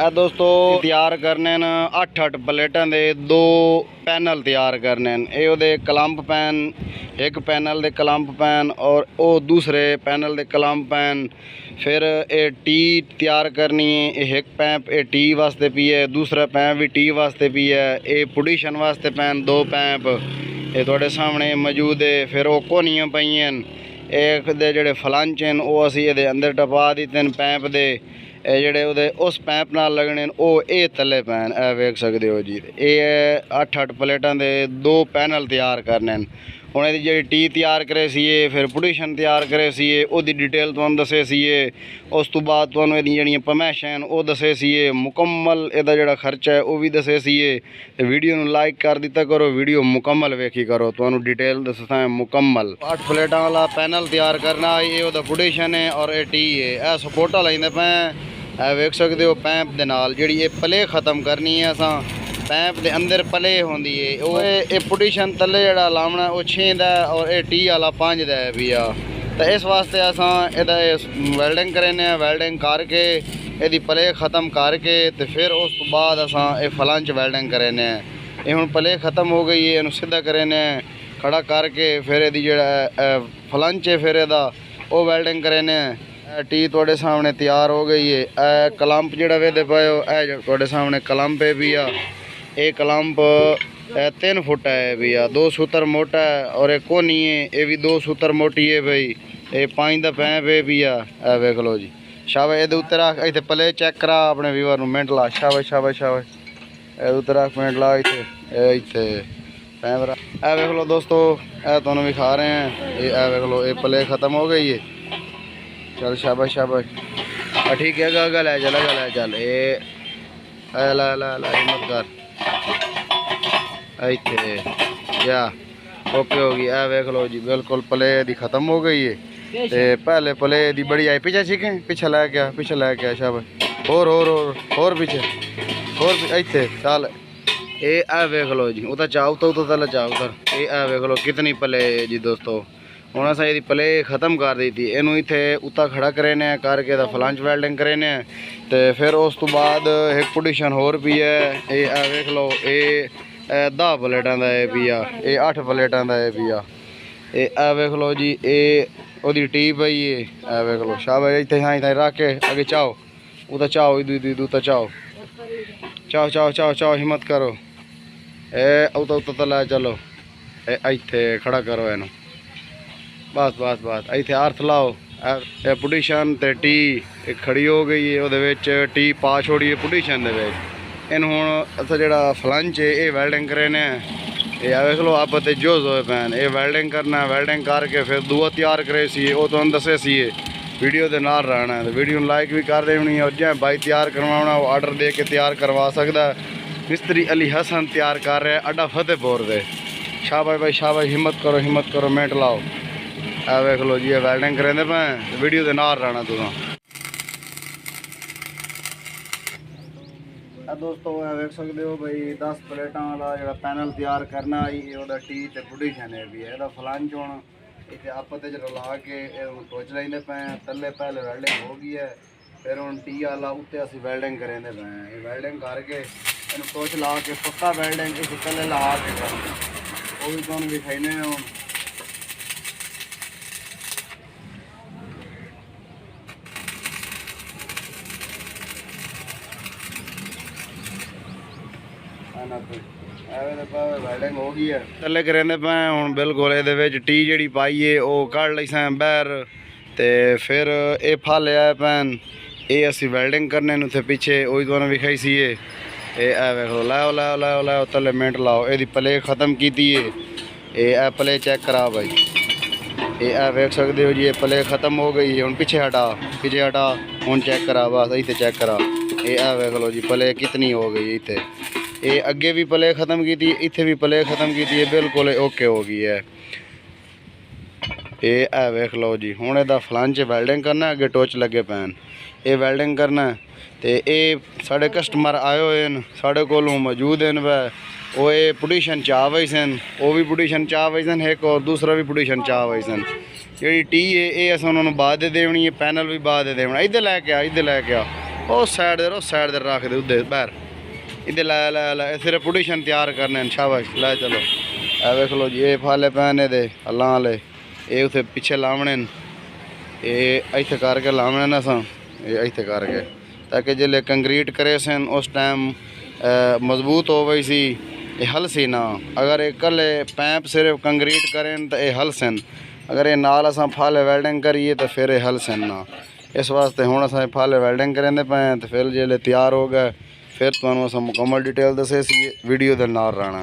दोस्तों तैयार करने न 8 प्लेटा दे 2 पैनल तैयार करने ये ओदे कलंप पैन एक पैनल दे कलंप पैन और वो दूसरे पैनल दे कलंप पैन। फिर ये टी तैयार करनी है। एक पैप ये टी वास्ते पी है, दूसरा पैप भी टी वास्ते पी है। ये पुडिशन वास्ते पैन 2 पैप ये थोड़े सामने मौजूद है। फिर वो कोनियाँ पईयां एक दे जेड़े फलंच हैं वो असी ये अंदर टपा दिते पैप दे जेड़े उहदे उस पैप नाल लगने ये तले पैन ए वेख सकते हो जी। ये 8 प्लेटा दे 2 पैनल तैयार करने हुण इहदी जेह्ड़ी टी तैयार करे सीए फिर पुडिशन तैयार करे सीए उहदी डिटेल तुहानूं दस्से सीए। उस तो बाद तुहानूं इहदी जेहड़ियां पमैशां हैं वो दस्से सीए, मुकम्मल इहदा जेहड़ा खर्चा है वो भी दस्से सीए। ते वीडियो नूं लाइक कर दित्ता करो, वीडियो मुकम्मल वेखी करो, तुहानूं डिटेल दस्सदा है मुकम्मल। 8 प्लेटां वाला पैनल तैयार करना ये उहदा पुडिशन है और ये टी है। यह सपोर्टा लैंदे पे वेख सकते हो पैप दे नाल जेहड़ी ये प्ले ख़त्म करनी है असां पैप दे अंदर प्ले होंदी है वो ये पुडिशन तले जेहड़ा लावना वो 6 दा और ये टी वाला 5 दा है भैया। तो इस वास्ते असां इहदा वैल्डिंग करने वैल्डिंग करके इहदी प्ले ख़त्म करके तो फिर उस तो बाद असां ये फलंच वैल्डिंग करने ये हुण प्ले ख़त्म हो गई है इन्हूं सीधा करने खड़ा करके फिर इहदी जेहड़ा फलंच है फिर इहदा वो वैल्डिंग करने। टी थोड़े सामने तैयार हो गई है। ए कलंप जेड़ा वेदे पायो ए थोड़े सामने कलंप है भैया। ये कलंप 3 फुट है भैया, 2 सूत्र मोटा है और एक कोनी है ये भी 2 सूत्र मोटी है भाई। ये 5 दा पैप है भैया। ए वेख लो जी शाबाश। ये उत्ते रख इत्थे प्ले चेक करा अपने व्यूअर नूं मिनट ला शाबाश शाबाश शाबाश। ये उत्ते रख मिनट ला इत्थे पैप रख। ए वेख लो दोस्तों ए तुहानूं विखा रहे हैं ये वेख लो ये प्ले ख़त्म हो गई है। चल शाबाश शाबाश ठीक है गा ले चल ये ला ला ला हिम्मत कर इत्थे या ओके हो गई। ए वेख लो जी बिल्कुल प्ले दी ख़त्म हो गई है। ते पहले प्ले दी बड़ी आई पीछे सीखें पीछे लै गया शाबाश होर पीछे इत्थे चल ये ए वेख लो जी उधर चाओ तो तले चाओ उधर ये वेख लो कितनी प्ले जी दोस्तों। हुण असां इहदी प्ले ख़त्म कर दी थी इनू इत्थे उत्ता खड़ा करेने करके फलंच वैल्डिंग करेने ते फिर उस तो बाद एक पुडिशन होर भी है। ये वेख लो ये 10 प्लेटां दा है भैया, ये 8 प्लेटां दा है भैया। ये वेख लो जी ये ओहदी टी पई है वेख लो शाबाश। इत्थे इत्थे रख के अगे चाओ उता चाओ उता चाओ हिम्मत करो ए उता तला चलो इत्थे खड़ा करो इनू बस इत्थे अर्थ लाओ। पुडिशन ते टी खड़ी हो गई है उहदे विच टी पा छोड़ी है पुडिशन दे विच। इन्हूं हुण असां जेहड़ा फलंच है ये वैल्डिंग करने ये वेख लो आप ते जोज होए पैन ये वैल्डिंग करना वैल्डिंग करके फिर दूआ तैयार करे सी वो तुहानूं दस्से सी वीडियो दे नाल रहना है। तो वीडियो लाइक भी कर देनी और जै भाई तैयार करवाना वो आर्डर दे के तैयार करवा सकदा। मिस्त्री अली हसन तैयार कर रहे अड्डा फतेहपुर दे। शाबाश भाई शाबाश हिम्मत करो मिनट लाओ। वेख लो जी वैल्डिंग करेंदे पे वीडियो दे नाल रहना तुसां। दोस्तों वेख सकते हो भाई 10 प्लेटां वाला जो पैनल तैयार करना ये टी ते पुडिशन है भी है फलंच हुण इत्थे आपस रला के सोच लेंदे पे तले पहले वैल्डिंग हो गई है फिर हुण टी वाला उत्ते असीं वैल्डिंग करेंदे पे ये वैल्डिंग करके इन्हूं सोच ला के पक्का वैल्डिंग इस तले ला के करना वो भी तुहानूं विखाने हुण। वैल्डिंग हो गई है तले करेंदे पे हुण बिल्कुल इहदे विच टी जिहड़ी पाई है वो कढ लई सैं बाहर ते फिर ये फल है पैन ये असीं वैल्डिंग करने नूं उत्थे पिछे ओही तुहानूं विखाई सी ये वेख लो लाओ तले मिनट लाओ इहदी प्ले ख़त्म कीती है। ये प्ले चेक करा भाई ये वेख सकते हो जी ये प्ले ख़त्म हो गई है। हुण पीछे हटा हुण चेक करा बस इत्थे चेक करा ये वेख लो जी प्ले कितनी हो गई इत्थे। ये अगे भी प्ले ख़त्म की थी इत्थे भी प्ले ख़त्म की थी बिल्कुल ओके हो गई है। ये वेख लो जी हुण इहदा फलंच वैल्डिंग करना अगे टोच लगे पैन ये वैल्डिंग करना ते ये साढ़े कस्टमर आए हुए हैं साढ़े कोलों मौजूद हैं वै वो ये पुडिशन चाह वही सन वो भी पुडिशन चाह वही सन एक और दूसरा भी पुडिशन चाह वही सन। जी टी है ये अस उन्होंने बाद दे देनी है पैनल भी बाद दे देना। इधर लैके आ उस साइड दे रख दे उधर बाहर इधर ला सिर्फ पुडिशन तैयार करने शाबाश लै चलो ए वेख लो जी ये फाले पैने दे अल्लाह वाले ये उसे पिछे लावने ये इत्थे करके लावने ना असां ये इत्थे करके ताकि जिसले कंक्रीट करे सन उस टाइम मजबूत हो गई सी ये हल सी ना अगर ये कल पैंप सिर्फ कंक्रीट करें तो ये हल सन अगर ये नाल असां फाले वेल्डिंग करिए तो फिर ये हल सन ना इस वास्ते हुण असां फाले वेल्डिंग करेंदे पे तो फिर जिसले तैयार हो गए फिर तुहानूं असां मुकम्मल डिटेल दसे सी वीडियो दे नाल रहना।